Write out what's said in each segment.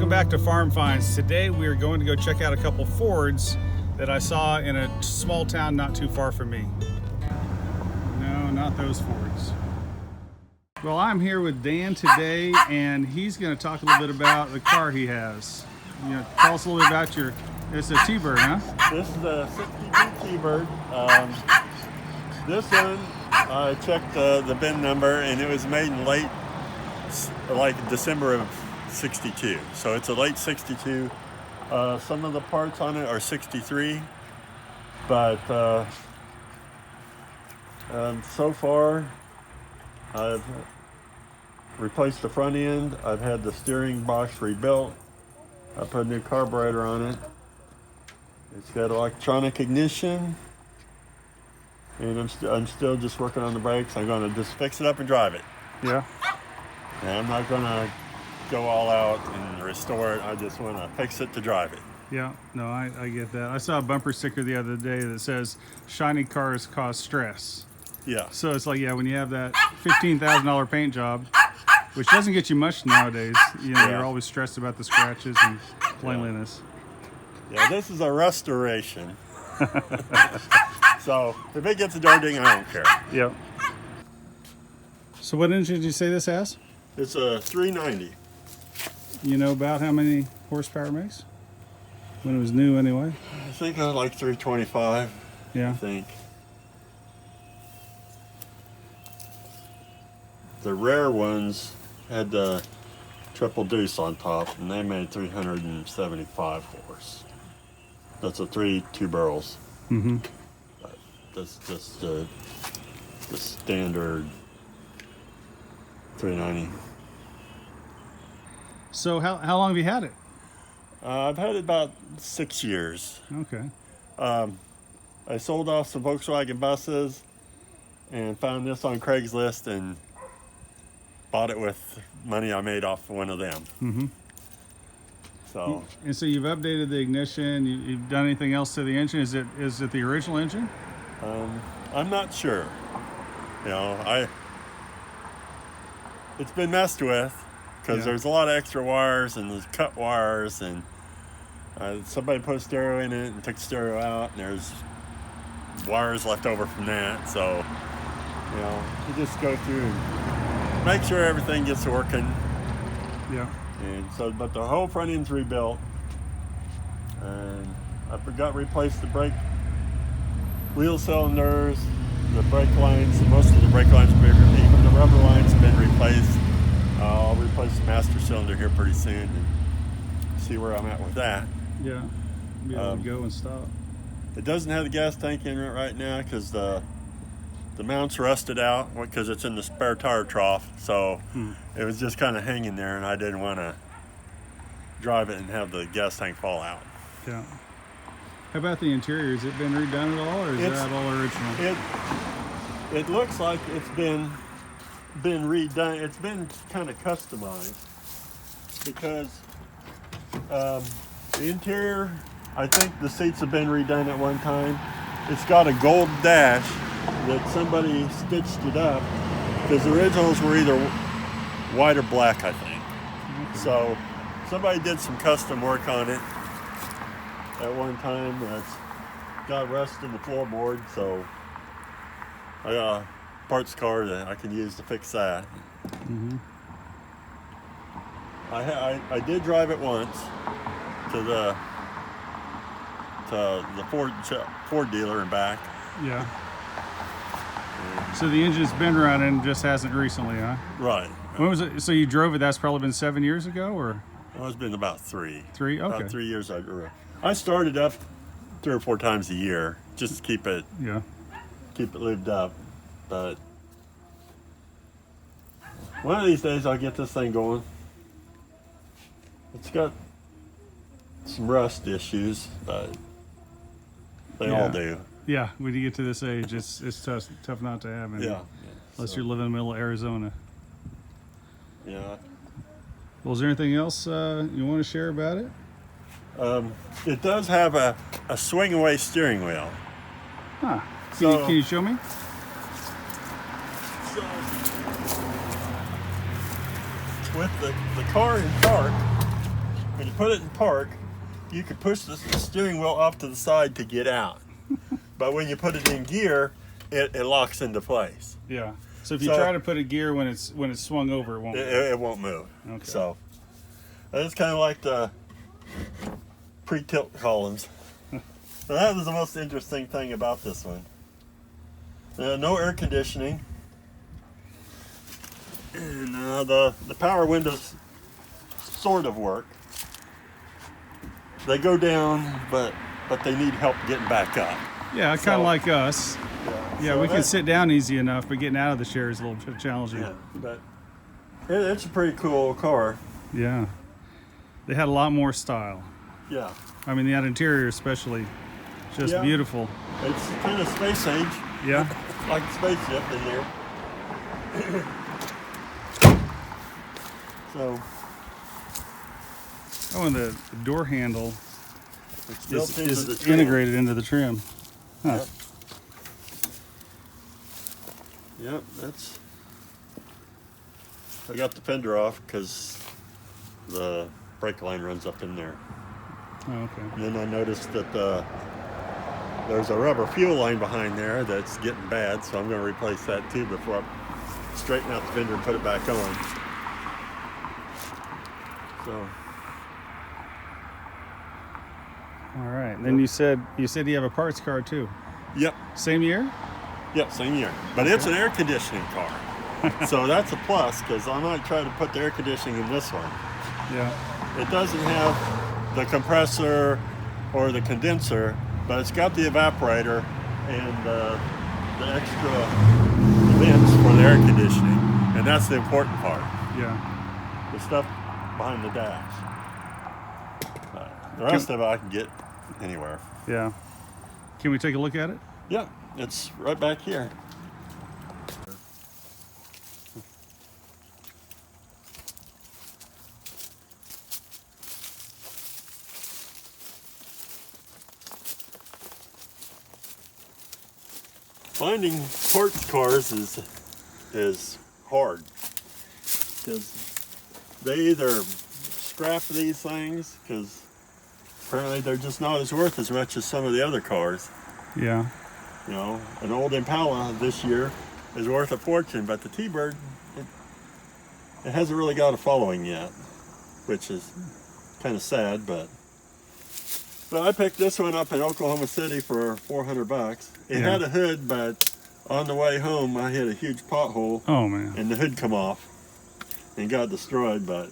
Welcome back to Farm Finds. Today we are going to go check out a couple Fords that I saw in a small town not too far from me. No, not those Fords. Well, I'm here with Dan today, and he's going to talk a little bit about the car he has. You know, tell us a little bit about your, it's a T-Bird, huh? This is a 62 T-Bird. This one, I checked the VIN number, and it was made in late, like December of 62. So it's a late 62. Some of the parts on it are 63, but so far I've replaced the front end. I've had the steering box rebuilt. I put a new carburetor on it. It's got electronic ignition, and I'm still just working on the brakes. I'm going to just fix it up and drive it. Yeah. And I'm not going to go all out and restore it. I just want to fix it to drive it. Yeah, no, I get that. I saw a bumper sticker the other day that says, shiny cars cause stress. Yeah. So it's like, yeah, when you have that $15,000 paint job, which doesn't get you much nowadays, you know, you're always stressed about the scratches and cleanliness. Yeah, this is a restoration. So if it gets dirty, I don't care. Yep. So what engine did you say this has? It's a 390. You know about how many horsepower it makes? When it was new anyway? I think I like 325. Yeah. I think. The rare ones had the triple deuce on top, and they made 375 horse. That's a 2 barrels. Mm-hmm. That's just the standard 390. So how long have you had it? I've had it about 6 years. Okay. I sold off some Volkswagen buses and found this on Craigslist and bought it with money I made off one of them. Mm-hmm. So. And so you've updated the ignition. You've done anything else to the engine? Is it the original engine? I'm not sure. You know, it's been messed with because there's a lot of extra wires and there's cut wires, and somebody put a stereo in it and took the stereo out, and there's wires left over from that. So, you know, you just go through and make sure everything gets working. Yeah. And so, but the whole front end's rebuilt, and I forgot to replace the brake wheel cylinders, the brake lines. Most of the brake lines, even the rubber lines, have been replaced. I'll replace the master cylinder here pretty soon and see where I'm at with that. Yeah. Be able to go and stop. It doesn't have the gas tank in it right now because the mount's rusted out because it's in the spare tire trough. So it was just kind of hanging there, and I didn't want to drive it and have the gas tank fall out. Yeah. How about the interior? Has it been redone at all, or is that all original? It looks like it's been redone. It's been kind of customized because the interior, I think the seats have been redone at one time. It's got a gold dash that somebody stitched it up because the originals were either white or black, I think. Okay. So somebody did some custom work on it at one time. It's got rust in the floorboard, so I got a parts car that I can use to fix that. Mm-hmm. I did drive it once to the Ford dealer and back. Yeah. So the engine's been running, just hasn't recently, huh? Right. When was it? So you drove it? That's probably been 7 years ago, or? Well, it's been about 3. 3? Okay. About 3 years I drove. I started up 3 or 4 times a year just to keep it lubed up. But one of these days I'll get this thing going. It's got some rust issues, but they all do. Yeah, when you get to this age, it's tough not to have it. Yeah. Unless you're living in the middle of Arizona. Yeah. Well, is there anything else you want to share about it? It does have a swing away steering wheel. Huh. Can you show me? So, with the car in park, when you put it in park, you can push the steering wheel off to the side to get out. But when you put it in gear, it locks into place. Yeah. So if you try to put a gear when it's swung over, it won't move. It won't move. Okay. So it's kind of like the pre-tilt columns. So that was the most interesting thing about this one. No air conditioning. And the power windows sort of work. They go down, but they need help getting back up. Yeah, kind of like us. Yeah, so we can sit down easy enough, but getting out of the chair is a little bit challenging. Yeah, but it's a pretty cool car. Yeah. They had a lot more style. Yeah. I mean, the interior especially, just beautiful. It's kind of space age. Yeah. Like a spaceship in there. So. Oh, and the door handle is trim. integrated into the trim. Huh. Yep, I got the fender off because the brake line runs up in there. Oh, okay. And then I noticed that there's a rubber fuel line behind there that's getting bad, so I'm going to replace that too before I straighten out the fender and put it back on. So. All right. And then you said you have a parts car too. Yep. Same year? Yep, same year. But it's an air conditioning car. So that's a plus because I might try to put the air conditioning in this one. Yeah. It doesn't have the compressor or the condenser, but it's got the evaporator and the extra vents for the air conditioning. And that's the important part. Yeah. The stuff behind the dash. The rest of it I can get anywhere. Yeah. Can we take a look at it? Yeah, it's right back here. Finding parts cars is hard because they either scrap these things because apparently they're just not as worth as much as some of the other cars. Yeah. You know, an old Impala this year is worth a fortune, but the T-Bird, it hasn't really got a following yet, which is kind of sad, but I picked this one up in Oklahoma City for $400. It had a hood, but on the way home I hit a huge pothole. Oh man. And the hood come off and got destroyed, but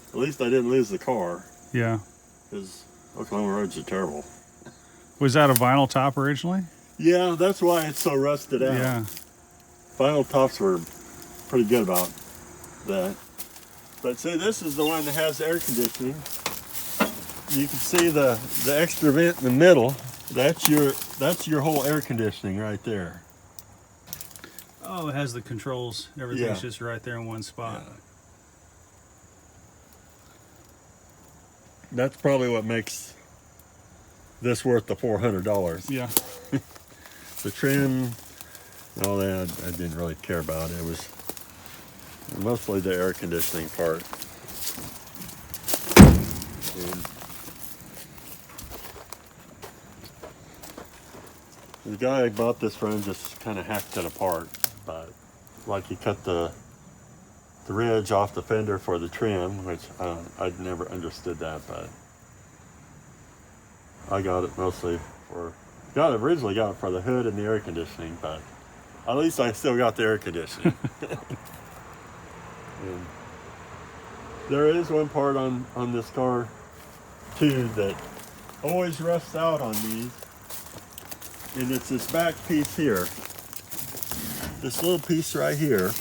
at least I didn't lose the car. Yeah. Because Oklahoma roads are terrible. Was that a vinyl top originally? Yeah, that's why it's so rusted out. Yeah. Vinyl tops were pretty good about that. But see, this is the one that has air conditioning. You can see the extra vent in the middle. That's your whole air conditioning right there. Oh, it has the controls. Everything's just right there in one spot. Yeah. That's probably what makes this worth the $400. Yeah. The trim, all that, I didn't really care about. It was mostly the air conditioning part. And the guy I bought this from just kind of hacked it apart, but like he cut the ridge off the fender for the trim, which I'd never understood that, but I got it mostly originally got it for the hood and the air conditioning, but at least I still got the air conditioning. And there is one part on this car too that always rusts out on these, and it's this back piece here. This little piece right here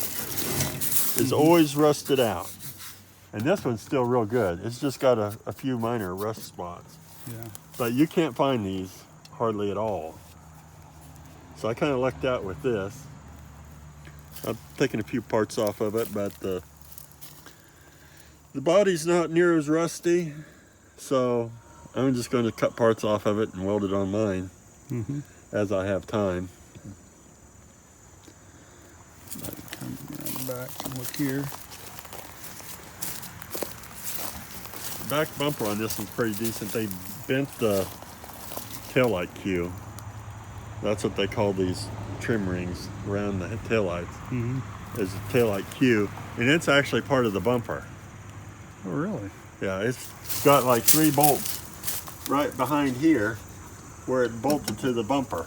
is always rusted out, and this one's still real good. It's just got a few minor rust spots. Yeah. But you can't find these hardly at all. So I kind of lucked out with this. I've taken a few parts off of it, but the body's not near as rusty, so I'm just going to cut parts off of it and weld it on mine as I have time. Come around back and look here. back bumper on this one's pretty decent. They bent the taillight cue. That's what they call these trim rings around the taillights. Mm-hmm. Is a taillight cue, and it's actually part of the bumper. Oh, really? Yeah, it's got like 3 bolts right behind here where it bolted to the bumper.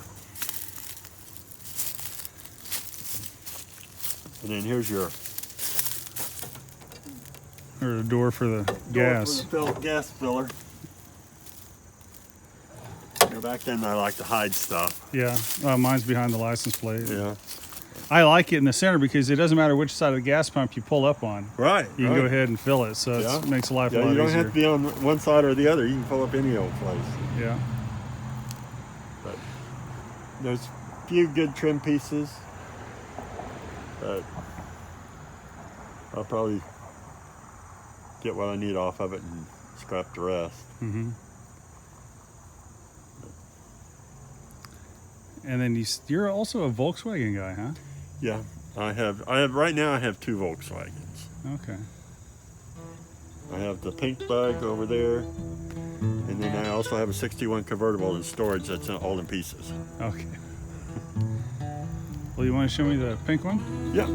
And then here's your Or a door for the door gas. for the gas filler. You know, back then I like to hide stuff. Yeah, mine's behind the license plate. Yeah. I like it in the center because it doesn't matter which side of the gas pump you pull up on. Right. You can go ahead and fill it, so Yeah. it makes life a Yeah, lot you don't easier. have to be on one side or the other. You can pull up any old place. Yeah. But there's a few good trim pieces. But I'll probably get what I need off of it and scrap the rest. Mm-hmm. And then you're also a Volkswagen guy, huh? Yeah, I have right now I have 2 Volkswagens. Okay. I have the pink bug over there, and then I also have a 61 convertible in storage that's all in pieces. Okay. Well, you want to show me the pink one? Yeah.